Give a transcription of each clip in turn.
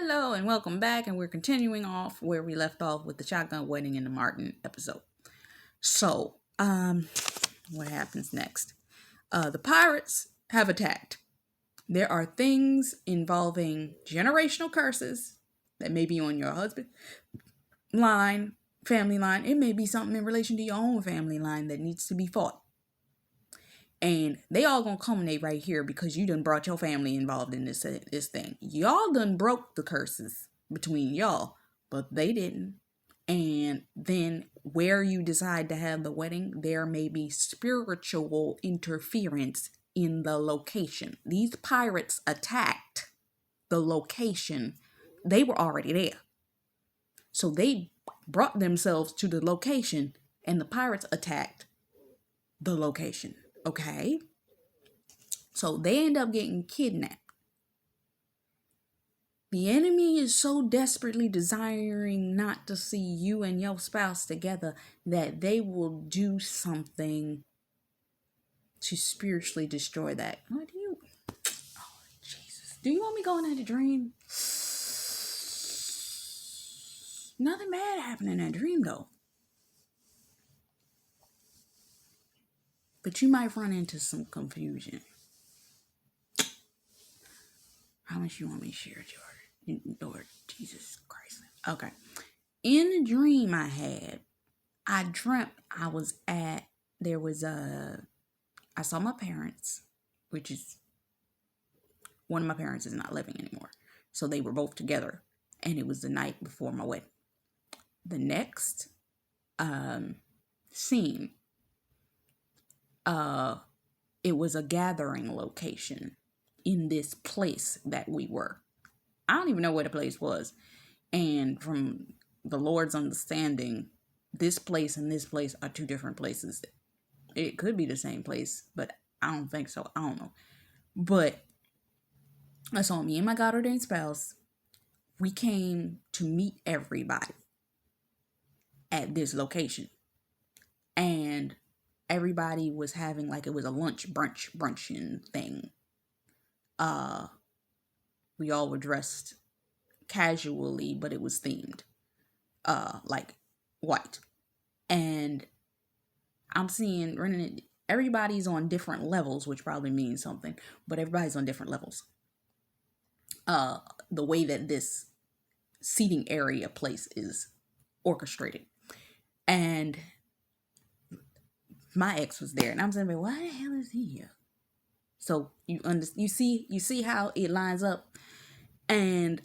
Hello and welcome back, and we're continuing off where we left off with the shotgun wedding in the Martin episode. So, what happens next? The pirates have attacked. There are things involving generational curses that may be on your husband line, family line. It may be something in relation to your own family line that needs to be fought. And they all gonna culminate right here because you done brought your family involved in this thing. Y'all done broke the curses between y'all, but they didn't. And then where you decide to have the wedding, there may be spiritual interference in the location. These pirates attacked the location. They were already there. So they brought themselves to the location, and the pirates attacked the location. Okay? So they end up getting kidnapped. The enemy is so desperately desiring not to see you and your spouse together that they will do something to spiritually destroy that. What do you... Oh, Jesus. Do you want me going in a dream? Nothing bad happened in that dream, though. But you might run into some confusion. How much you want me to share, Lord Jesus Christ? Okay. In the dream I dreamt I was at, I saw my parents, which is, one of my parents is not living anymore. So they were both together, and it was the night before my wedding. The next scene, it was a gathering location in this place that we were. I don't even know where the place was. And from the Lord's understanding, this place and this place are two different places. It could be the same place, but I don't think so. I don't know. But I saw me and my God ordained spouse. We came to meet everybody at this location. And everybody was having, like, it was a brunching thing. We all were dressed casually, but it was themed, like white. And I'm seeing everybody's on different levels, which probably means something, but everybody's on different levels. The way that this seating area place is orchestrated. And my ex was there, and I'm saying, why the hell is he here? So you see how it lines up. And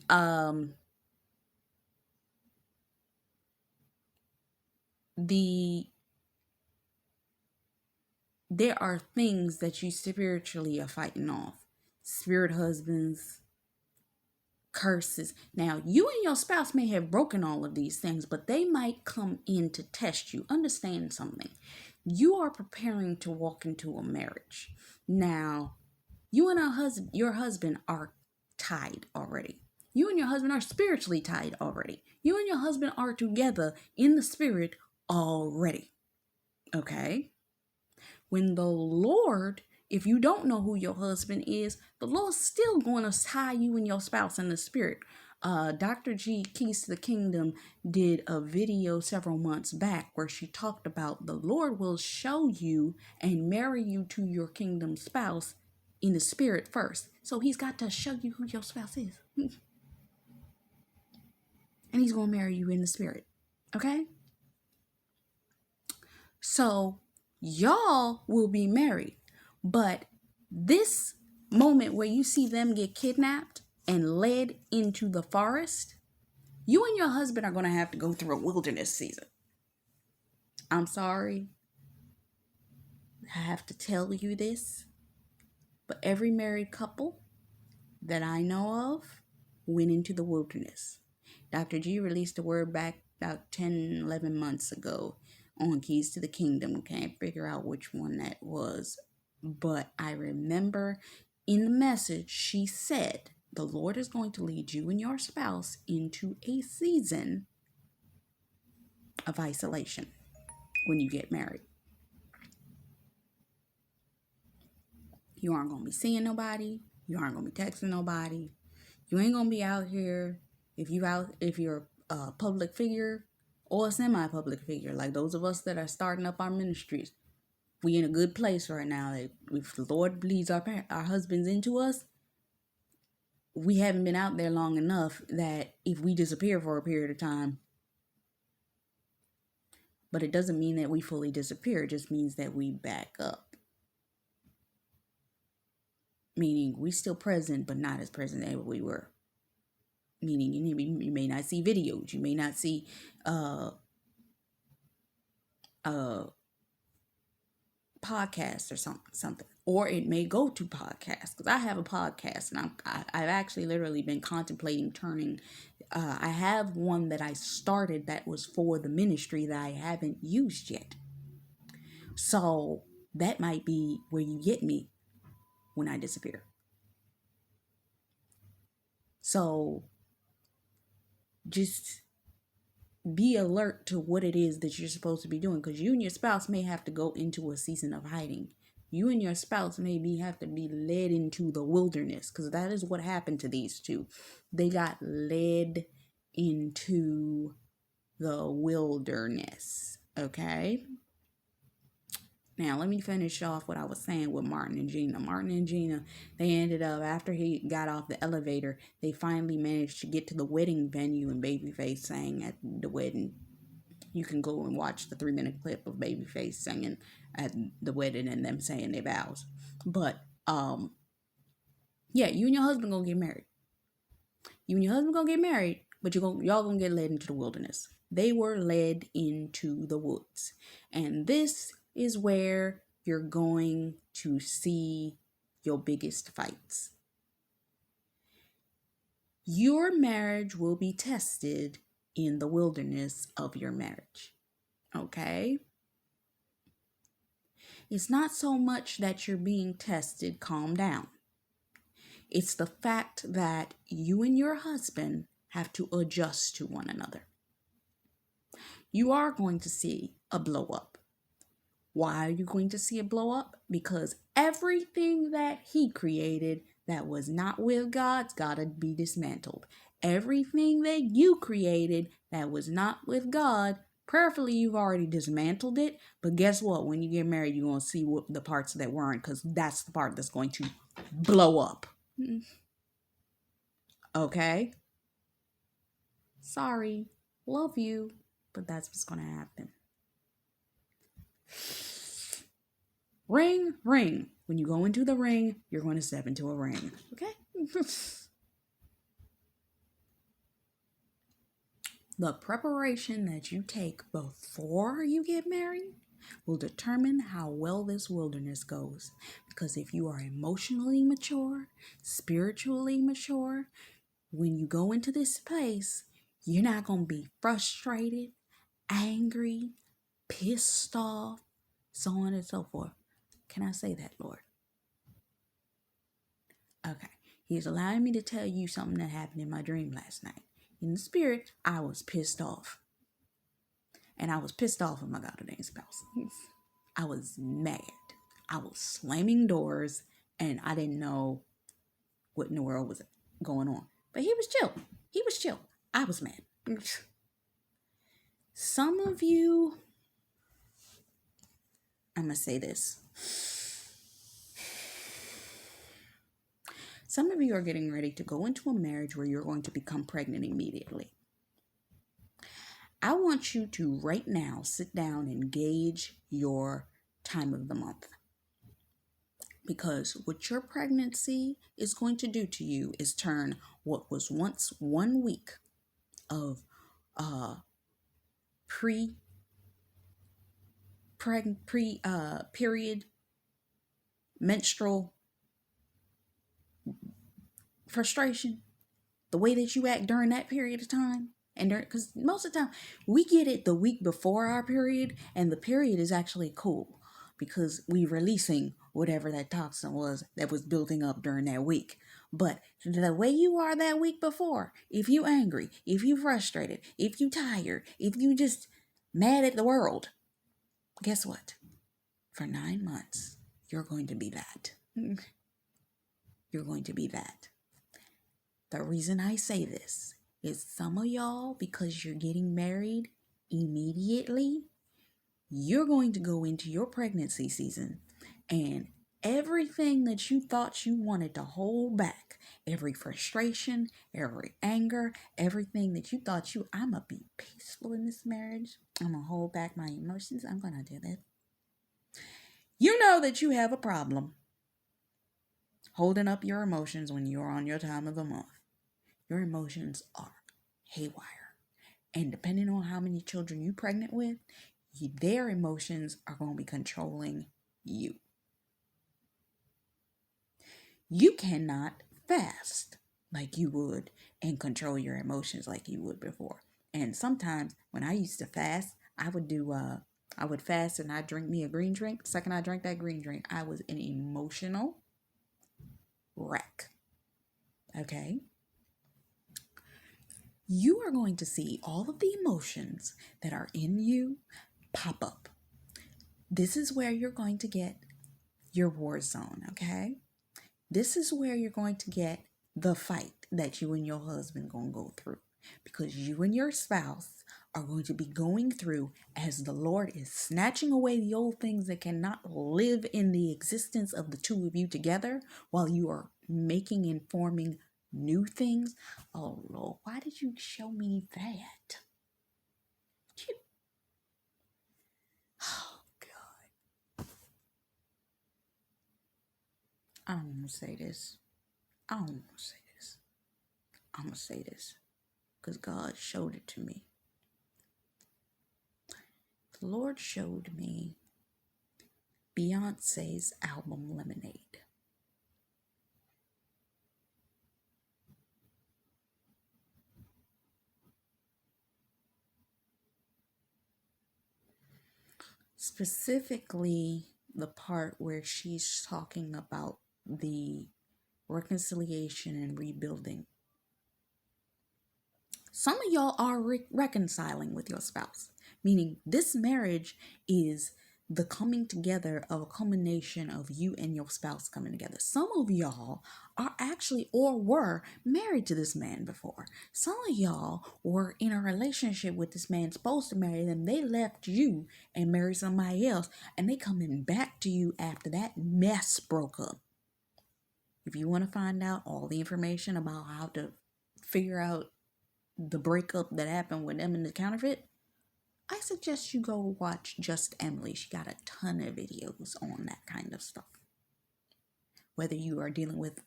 there are things that you spiritually are fighting off. Spirit husbands, curses. Now, you and your spouse may have broken all of these things, but they might come in to test you. Understand something. You are preparing to walk into a marriage. Now, you and your husband are tied already. You and your husband are spiritually tied already. You and your husband are together in the spirit already. Okay? When the Lord, if you don't know who your husband is, the Lord's still going to tie you and your spouse in the spirit. Dr. G, Keys to the Kingdom, did a video several months back where she talked about the Lord will show you and marry you to your kingdom spouse in the spirit first. So he's got to show you who your spouse is. And he's going to marry you in the spirit. Okay? So y'all will be married. But this moment where you see them get kidnapped and led into the forest, you and your husband are going to have to go through a wilderness season. I'm sorry. I have to tell you this. But every married couple that I know of went into the wilderness. Dr. G released a word back about 10, 11 months ago on Keys to the Kingdom. Can't figure out which one that was. But I remember in the message she said, the Lord is going to lead you and your spouse into a season of isolation when you get married. You aren't going to be seeing nobody. You aren't going to be texting nobody. You ain't going to be out here if you're a public figure or a semi-public figure, like those of us that are starting up our ministries, we in a good place right now. If the Lord leads our husbands into us, we haven't been out there long enough that if we disappear for a period of time, but it doesn't mean that we fully disappear. It just means that we back up. Meaning we still present, but not as present as we were. Meaning you may not see videos. You may not see podcasts or something. Or it may go to podcasts. Because I have a podcast and I've actually literally been contemplating turning. I have one that I started that was for the ministry that I haven't used yet. So that might be where you get me when I disappear. So just be alert to what it is that you're supposed to be doing, because you and your spouse may have to go into a season of hiding. You and your spouse maybe have to be led into the wilderness, because that is what happened to these two. They got led into the wilderness. Okay? Now, let me finish off what I was saying with Martin and Gina. Martin and Gina, they ended up, after he got off the elevator, they finally managed to get to the wedding venue, and Babyface sang at the wedding. You can go and watch the 3-minute clip of Babyface singing at the wedding and them saying their vows. But, yeah, you and your husband gonna get married. But y'all gonna get led into the wilderness. They were led into the woods. And this is where you're going to see your biggest fights. Your marriage will be tested in the wilderness of your marriage. Okay? It's not so much that you're being tested, calm down. It's the fact that you and your husband have to adjust to one another. You are going to see a blow up. Why are you going to see it blow up? Because everything that he created that was not with God's got to be dismantled. Everything that you created that was not with God, prayerfully you've already dismantled it. But guess what? When you get married, you're going to see what the parts that weren't, because that's the part that's going to blow up. Okay? Sorry. Love you. But that's what's going to happen. Ring, ring. When you go into the ring, you're going to step into a ring. Okay? The preparation that you take before you get married will determine how well this wilderness goes. Because if you are emotionally mature, spiritually mature, when you go into this place, you're not going to be frustrated, angry, pissed off, so on and so forth. Can I say that, Lord? Okay. He's allowing me to tell you something that happened in my dream last night. In the spirit, I was pissed off. And I was pissed off with my God-ordained spouse. I was mad. I was slamming doors, and I didn't know what in the world was going on. But he was chill. I was mad. Some of you, I'm going to say this. Some of you are getting ready to go into a marriage where you're going to become pregnant immediately. I want you to right now sit down and gauge your time of the month. Because what your pregnancy is going to do to you is turn what was once 1 week of period menstrual frustration, the way that you act during that period of time, and because most of the time we get it the week before our period, and the period is actually cool because we're releasing whatever that toxin was that was building up during that week. But the way you are that week before, if you angry, if you frustrated, if you tired, if you just mad at the world, guess what? For 9 months, you're going to be that. You're going to be that. The reason I say this is some of y'all, because you're getting married immediately, you're going to go into your pregnancy season and everything that you thought you wanted to hold back, every frustration, every anger, everything that you thought I'm going to be peaceful in this marriage, I'm going to hold back my emotions, I'm going to do this. You know that you have a problem holding up your emotions when you're on your time of the month. Your emotions are haywire. And depending on how many children you're pregnant with, their emotions are going to be controlling you. You cannot fast like you would and control your emotions like you would before. And sometimes when I used to fast, I would fast and I'd drink me a green drink. The second I drank that green drink, I was an emotional wreck. Okay? You are going to see all of the emotions that are in you pop up. This is where you're going to get your war zone, okay? This is where you're going to get the fight that you and your husband going to go through, because you and your spouse are going to be going through as the Lord is snatching away the old things that cannot live in the existence of the two of you together while you are making and forming new things. Oh Lord, why did you show me that? Oh God. I don't want to say this. I'm going to say this because God showed it to me. The Lord showed me Beyonce's album Lemonade. Specifically, the part where she's talking about the reconciliation and rebuilding. Some of y'all are reconciling with your spouse, meaning this marriage is the coming together of a culmination of you and your spouse coming together. Some of y'all are actually or were married to this man before. Some of y'all were in a relationship with this man, supposed to marry them. They left you and married somebody else, and they coming back to you after that mess broke up. If you want to find out all the information about how to figure out the breakup that happened with them and the counterfeit, I suggest you go watch Just Emily. She got a ton of videos on that kind of stuff. Whether you are dealing with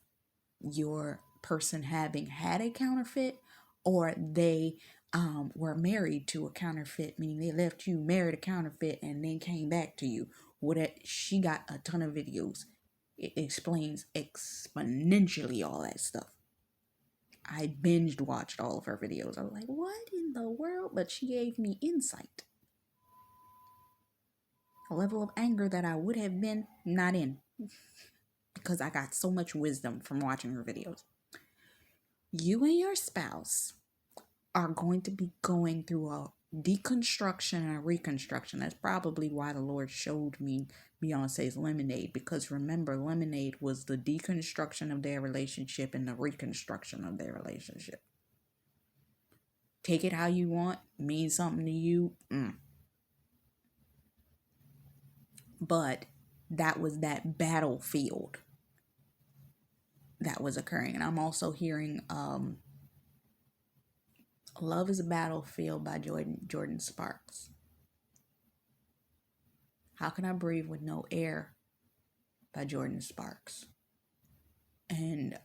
your person having had a counterfeit or they were married to a counterfeit, meaning they left you, married a counterfeit, and then came back to you. She got a ton of videos. It explains exponentially all that stuff. I binged watched all of her videos. I was like, what in the world? But she gave me insight. A level of anger that I would have been not in. Because I got so much wisdom from watching her videos. You and your spouse are going to be going through a deconstruction and a reconstruction. That's probably why the Lord showed me Beyonce's Lemonade, because remember, Lemonade was the deconstruction of their relationship and the reconstruction of their relationship. Take it how you want, means something to you. But that was that battlefield that was occurring. And I'm also hearing Love is a Battlefield by Jordin Sparks. How Can I Breathe with No Air by Jordin Sparks. And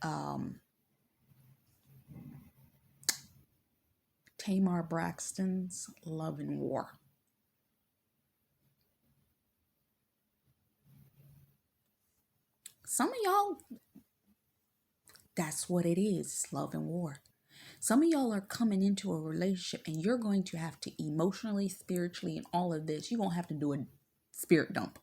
Tamar Braxton's Love and War. Some of y'all, that's what it is, love and war. Some of y'all are coming into a relationship and you're going to have to emotionally, spiritually, and all of this, you're going to have to do a spirit dump.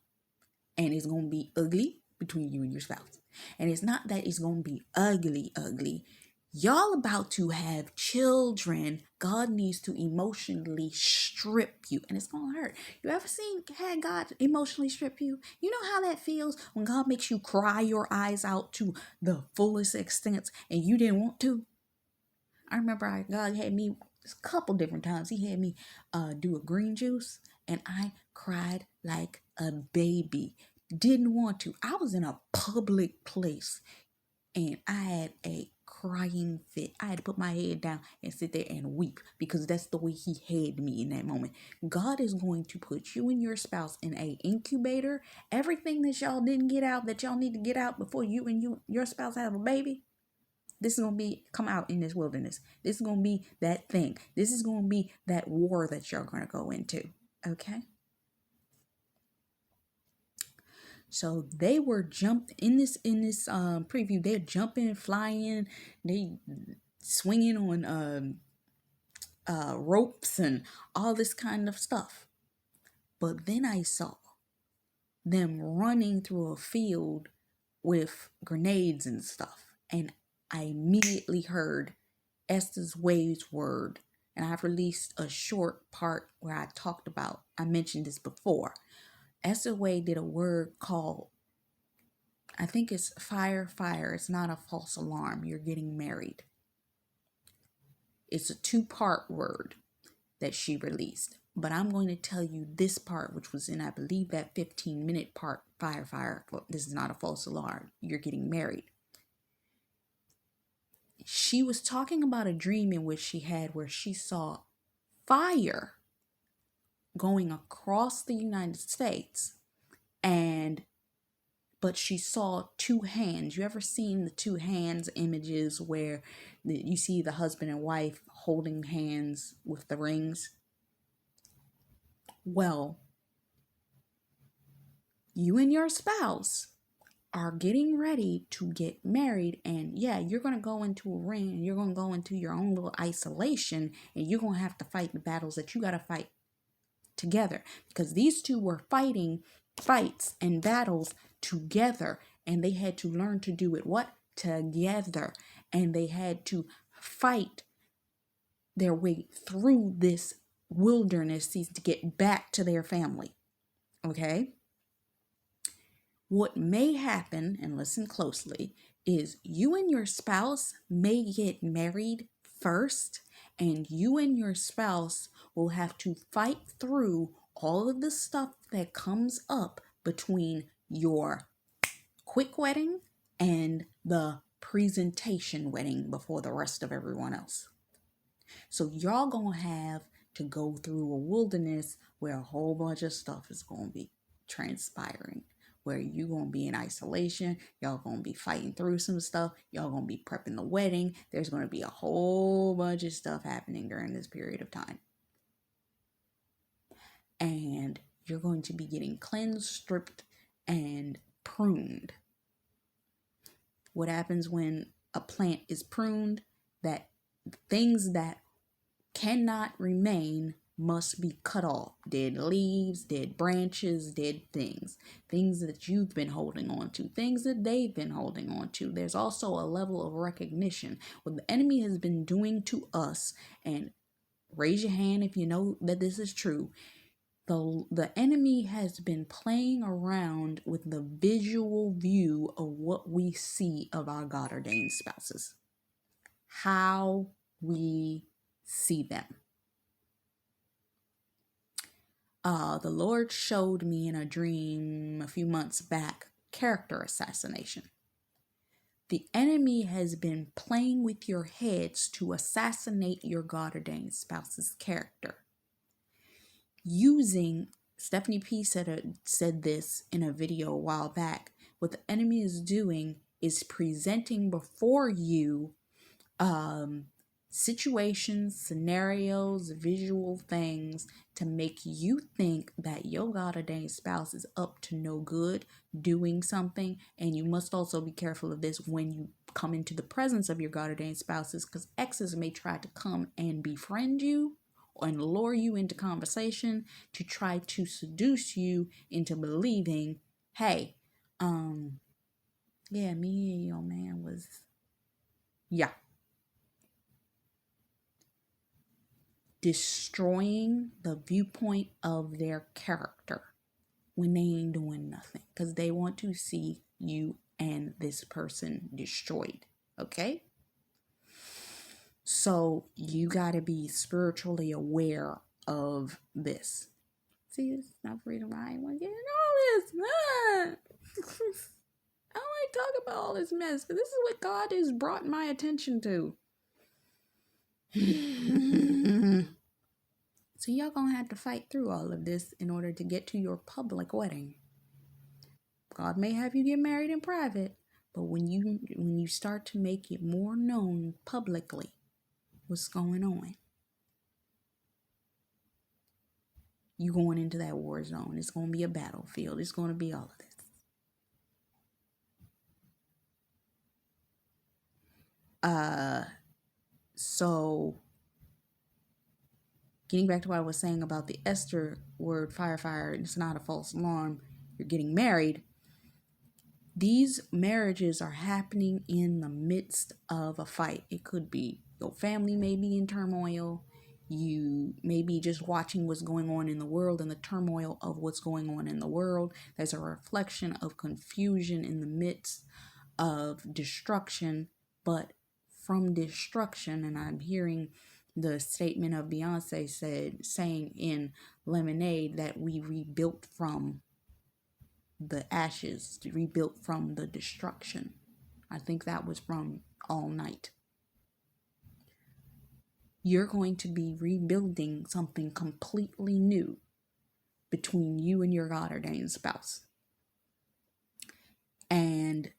And it's going to be ugly between you and your spouse. And it's not that it's going to be ugly. Y'all about to have children. God needs to emotionally strip you. And it's going to hurt. You ever had God emotionally strip you? You know how that feels when God makes you cry your eyes out to the fullest extent and you didn't want to? I remember God had me a couple different times. He had me do a green juice, and I cried like a baby. Didn't want to. I was in a public place, and I had a crying fit. I had to put my head down and sit there and weep because that's the way he had me in that moment. God is going to put you and your spouse in a incubator. Everything that y'all didn't get out, that y'all need to get out before you and your spouse have a baby, this is going to be come out in this wilderness. This is going to be that thing. This is going to be that war that you're going to go into. Okay? So they were jumped in this preview. They're jumping, flying, they swinging on ropes and all this kind of stuff. But then I saw them running through a field with grenades and stuff, and I immediately heard Esther's Wade's word, and I've released a short part where I mentioned this before. Esther Wade did a word called, I think it's fire, fire. It's not a false alarm. You're getting married. It's a 2-part word that she released. But I'm going to tell you this part, which was in, I believe, that 15-minute part, fire, fire. This is not a false alarm. You're getting married. She was talking about a dream in which she had where she saw fire going across the United States, but she saw 2 hands. You ever seen the 2 hands images where you see the husband and wife holding hands with the rings? Well, you and your spouse are getting ready to get married, and yeah, you're going to go into a ring, and you're going to go into your own little isolation, and you're going to have to fight the battles that you got to fight together, because these two were fighting fights and battles together, and they had to learn to do it together, and they had to fight their way through this wilderness to get back to their family. Okay? What may happen, and listen closely, is you and your spouse may get married first, and you and your spouse will have to fight through all of the stuff that comes up between your quick wedding and the presentation wedding before the rest of everyone else. So y'all gonna have to go through a wilderness where a whole bunch of stuff is gonna be transpiring, where you gonna be in isolation, y'all gonna be fighting through some stuff, y'all gonna be prepping the wedding. There's gonna be a whole bunch of stuff happening during this period of time. And you're going to be getting cleansed, stripped, and pruned. What happens when a plant is pruned? That things that cannot remain must be cut off. Dead leaves, dead branches, dead things. Things that you've been holding on to. Things that they've been holding on to. There's also a level of recognition. What the enemy has been doing to us, and raise your hand if you know that this is true. The enemy has been playing around with the visual view of what we see of our God-ordained spouses. How we see them. The Lord showed me in a dream a few months back character assassination. The enemy has been playing with your heads to assassinate your God-ordained spouse's character. Stephanie P said this in a video a while back. What the enemy is doing is presenting before you situations, scenarios, visual things to make you think that your God-ordained spouse is up to no good, doing something. And you must also be careful of this when you come into the presence of your God-ordained spouses, because exes may try to come and befriend you and lure you into conversation to try to seduce you into believing, hey, yeah, me and your man was, yeah. Destroying the viewpoint of their character when they ain't doing nothing, because they want to see you and this person destroyed. Okay? So you got to be spiritually aware of this. See, it's not freedom. I ain't want to get in all this. I don't want to talk about all this mess, but this is what God has brought my attention to. So y'all gonna have to fight through all of this in order to get to your public wedding. God may have you get married in private, but when you start to make it more known publicly what's going on, you going into that war zone. It's going to be a battlefield. It's going to be all of this. So getting back to what I was saying about the Esther word, fire, it's not a false alarm. You're getting married. These marriages are happening in the midst of a fight. It could be your family may be in turmoil. You may be just watching what's going on in the world and the turmoil of what's going on in the world. There's a reflection of confusion in the midst of destruction, but from destruction, and I'm hearing the statement of Beyonce saying in Lemonade that we rebuilt from the ashes, rebuilt from the destruction. I think that was from All Night. You're going to be rebuilding something completely new between you and your God-ordained spouse. And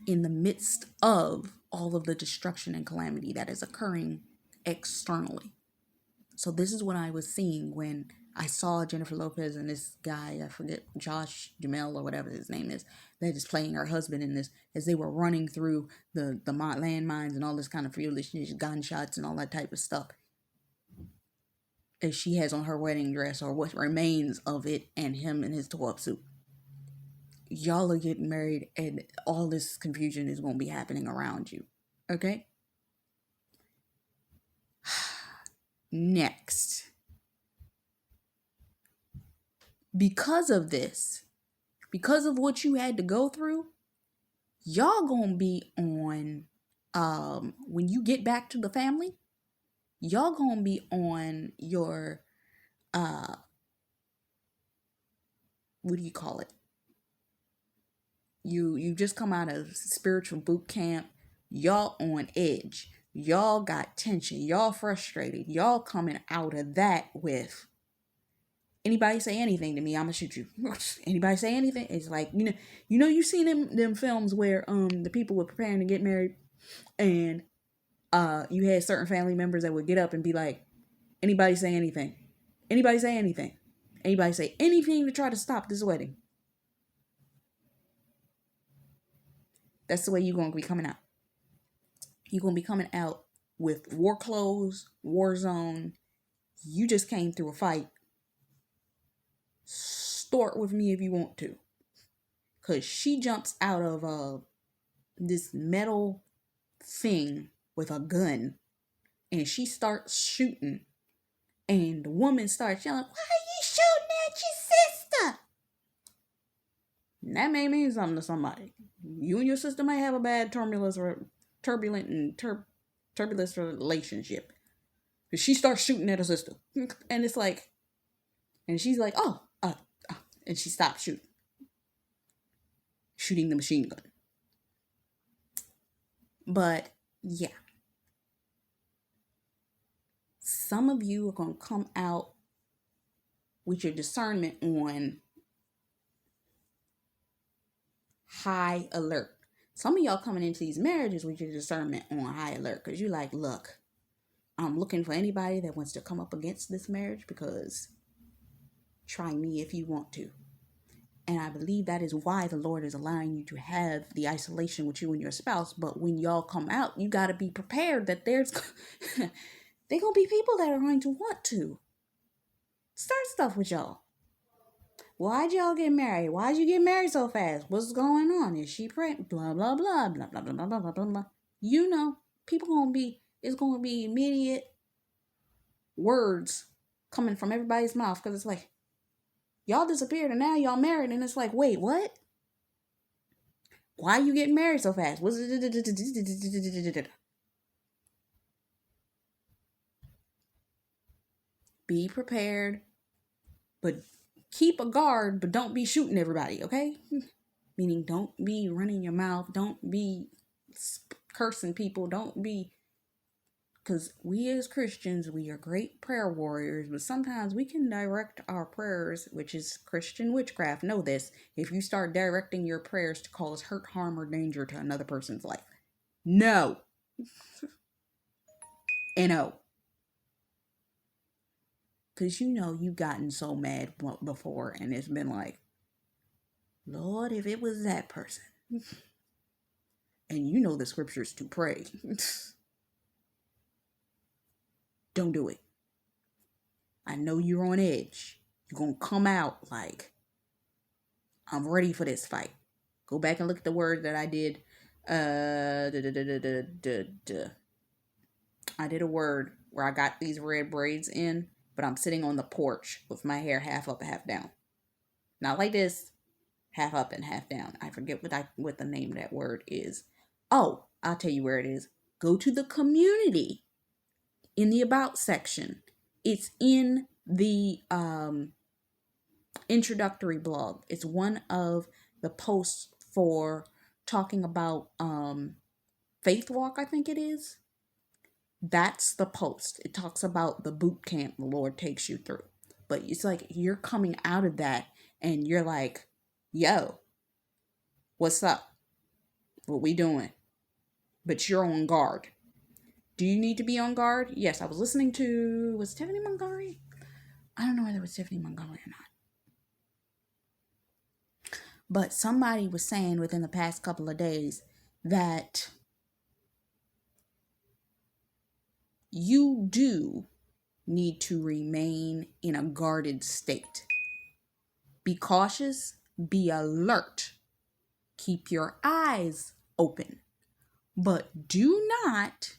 in the midst of all of the destruction and calamity that is occurring externally. So this is what I was seeing when I saw Jennifer Lopez and this guy, I forget, Josh Jamel or whatever his name is, that is playing her husband in this, as they were running through the landmines and all this kind of foolishness, gunshots and all that type of stuff, as she has on her wedding dress or what remains of it, and him in his toe-up suit. Y'all are getting married and all this confusion is going to be happening around you. Okay? Next. Because of this, because of what you had to go through, y'all gonna be on, when you get back to the family, y'all gonna be on your, what do you call it? You just come out of spiritual boot camp. Y'all on edge. Y'all got tension. Y'all frustrated. Y'all coming out of that with, anybody say anything to me, I'm gonna shoot you. Anybody say anything? It's like, you seen them films where the people were preparing to get married, and you had certain family members that would get up and be like, anybody say anything? Anybody say anything? Anybody say anything to try to stop this wedding? That's the way you're gonna be coming out. You're gonna be coming out with war clothes, war zone. You just came through a fight. Start with me if you want to. Because she jumps out of this metal thing with a gun. And she starts shooting. And the woman starts yelling, "Why are you shooting at your sister?" And that may mean something to somebody. You and your sister may have a bad turbulent relationship. But she starts shooting at her sister. And it's like, and she's like, and she stops shooting the machine gun. But yeah, some of you are going to come out with your discernment on high alert. Some of y'all coming into these marriages with your discernment on high alert, because you're like, look, I'm looking for anybody that wants to come up against this marriage, because try me if you want to. And I believe that is why the Lord is allowing you to have the isolation with you and your spouse. But when y'all come out, you got to be prepared that there's going to be people that are going to want to start stuff with y'all. Why'd y'all get married? Why'd you get married so fast? What's going on? Is she pregnant? Blah, blah, blah, blah, blah, blah, blah, blah, blah, blah. It's going to be immediate words coming from everybody's mouth, because it's like, y'all disappeared and now y'all married, and it's like, wait, what? Why are you getting married so fast? be prepared, but keep a guard, but don't be shooting everybody, okay? Meaning don't be running your mouth, don't be cursing people, don't be, because we as Christians, we are great prayer warriors, but sometimes we can direct our prayers, which is Christian witchcraft. Know this: if you start directing your prayers to cause hurt, harm, or danger to another person's life, no. No. Because you've gotten so mad before, and it's been like, Lord, if it was that person. And the scriptures to pray. Don't do it. I know you're on edge. You're going to come out like, I'm ready for this fight. Go back and look at the word that I did. I did a word where I got these red braids in, but I'm sitting on the porch with my hair half up and half down. Not like this, half up and half down. I forget what the name of that word is. Oh, I'll tell you where it is. Go to the community in the About section. It's in the introductory blog. It's one of the posts for talking about Faith Walk, I think it is. That's the post. It talks about the boot camp the Lord takes you through. But it's like you're coming out of that and you're like, yo, what's up? What we doing? But you're on guard. Do you need to be on guard? Yes, I was listening to, was Tiffany Montgomery? I don't know whether it was Tiffany Montgomery or not. But somebody was saying within the past couple of days that you do need to remain in a guarded state. Be cautious, be alert, keep your eyes open, but do not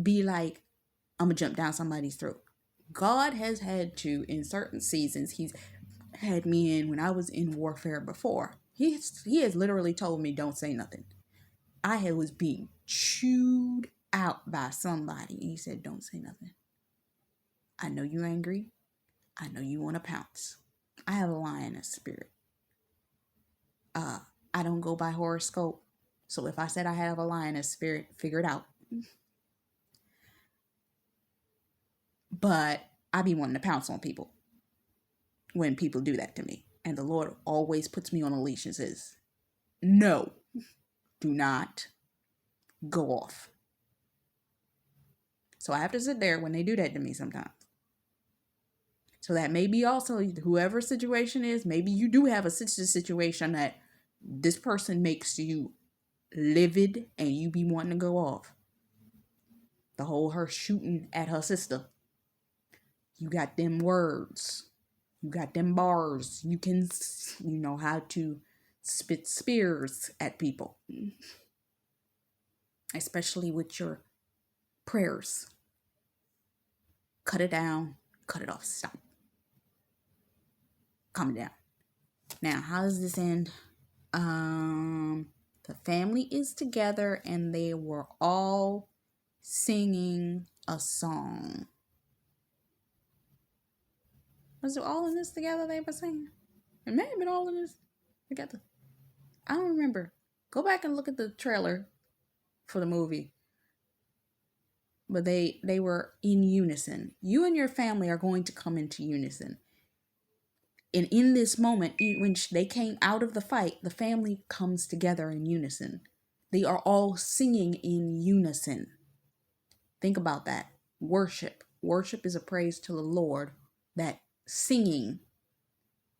be like, I'm gonna jump down somebody's throat. God has had to, in certain seasons, he's had me in when I was in warfare before. He has literally told me, don't say nothing. I was being chewed out by somebody. And he said, don't say nothing. I know you're angry. I know you want to pounce. I have a lioness spirit. I don't go by horoscope. So if I said I have a lioness spirit, figure it out. But I be wanting to pounce on people when people do that to me. And the Lord always puts me on a leash and says, no, do not go off. So I have to sit there when they do that to me sometimes. So that may be also whoever situation is, maybe you do have a situation that this person makes you livid and you be wanting to go off. The whole her shooting at her sister. You got them words. You got them bars. You know how to spit spears at people. Especially with your prayers. Cut it down. Cut it off. Stop. Calm it down. Now, how does this end? The family is together and they were all singing a song. Was it all in this together they were singing? It may have been all in this together. I don't remember. Go back and look at the trailer for the movie. But they were in unison. You and your family are going to come into unison. And in this moment, when they came out of the fight, the family comes together in unison. They are all singing in unison. Think about that. Worship. Worship is a praise to the Lord. That singing,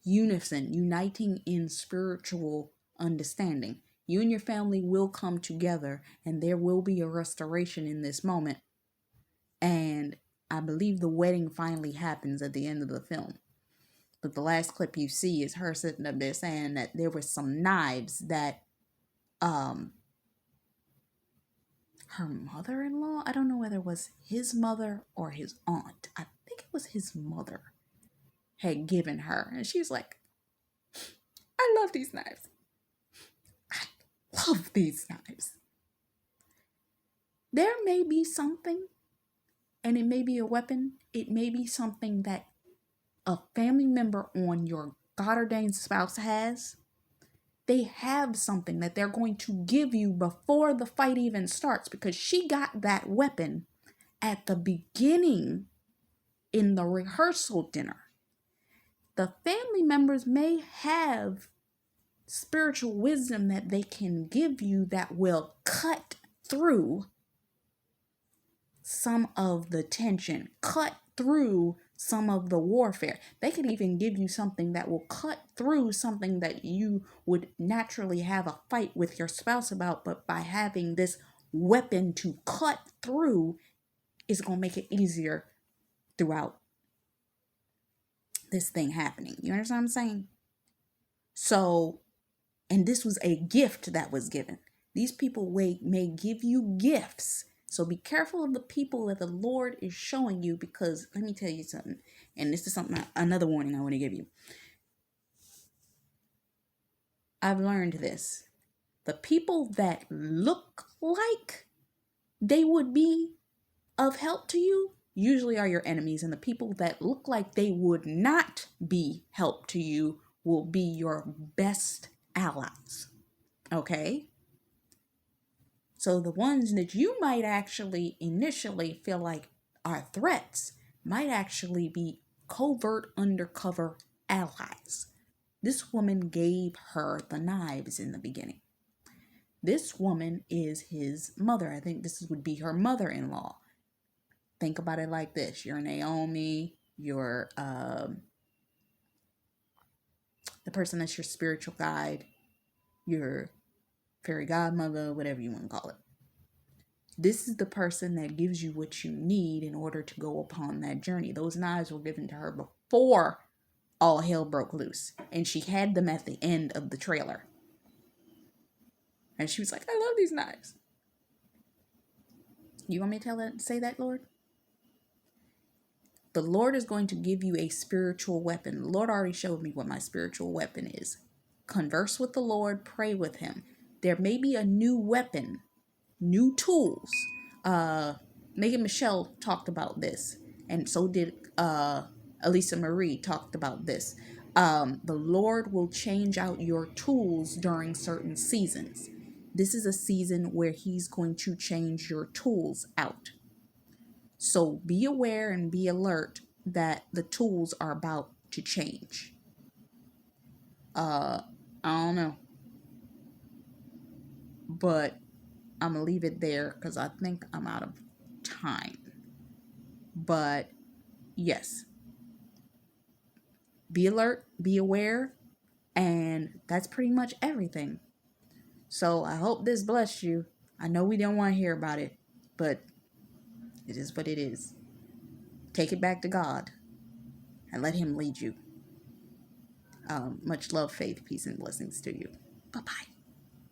unison, uniting in spiritual understanding. You and your family will come together and there will be a restoration in this moment. And I believe the wedding finally happens at the end of the film. But the last clip you see is her sitting up there saying that there were some knives that her mother-in-law, I don't know whether it was his mother or his aunt, I think it was his mother, had given her. And she's like, I love these knives. I love these knives. There may be something And it may be a weapon, it may be something that a family member on your God ordained spouse has. They have something that they're going to give you before the fight even starts, because she got that weapon at the beginning in the rehearsal dinner. The family members may have spiritual wisdom that they can give you that will cut through some of the tension, cut through some of the warfare. They could even give you something that will cut through something that you would naturally have a fight with your spouse about, but by having this weapon to cut through is going to make it easier throughout this thing happening. You understand what I'm saying? So, and this was a gift that was given. These people may give you gifts. So be careful of the people that the Lord is showing you, because let me tell you something. And this is something, another warning I want to give you. I've learned this. The people that look like they would be of help to you usually are your enemies. And the people that look like they would not be help to you will be your best allies. Okay? So the ones that you might actually initially feel like are threats might actually be covert, undercover allies. This woman gave her the knives in the beginning. This woman is his mother. I think this would be her mother-in-law. Think about it like this. You're Naomi. You're the person that's your spiritual guide. Your fairy godmother, whatever you want to call it. This is the person that gives you what you need in order to go upon that journey. Those knives were given to her before all hell broke loose. And she had them at the end of the trailer. And she was like, I love these knives. You want me to say that, Lord? The Lord is going to give you a spiritual weapon. The Lord already showed me what my spiritual weapon is. Converse with the Lord, pray with him. There may be a new weapon, new tools. Megan Michelle talked about this, and so did Elisa Marie talked about this. The Lord will change out your tools during certain seasons. This is a season where he's going to change your tools out. So be aware and be alert that the tools are about to change. I don't know. But I'm going to leave it there because I think I'm out of time. But yes, be alert, be aware, and that's pretty much everything. So I hope this blessed you. I know we don't want to hear about it, but it is what it is. Take it back to God and let him lead you. Much love, faith, peace, and blessings to you. Bye-bye.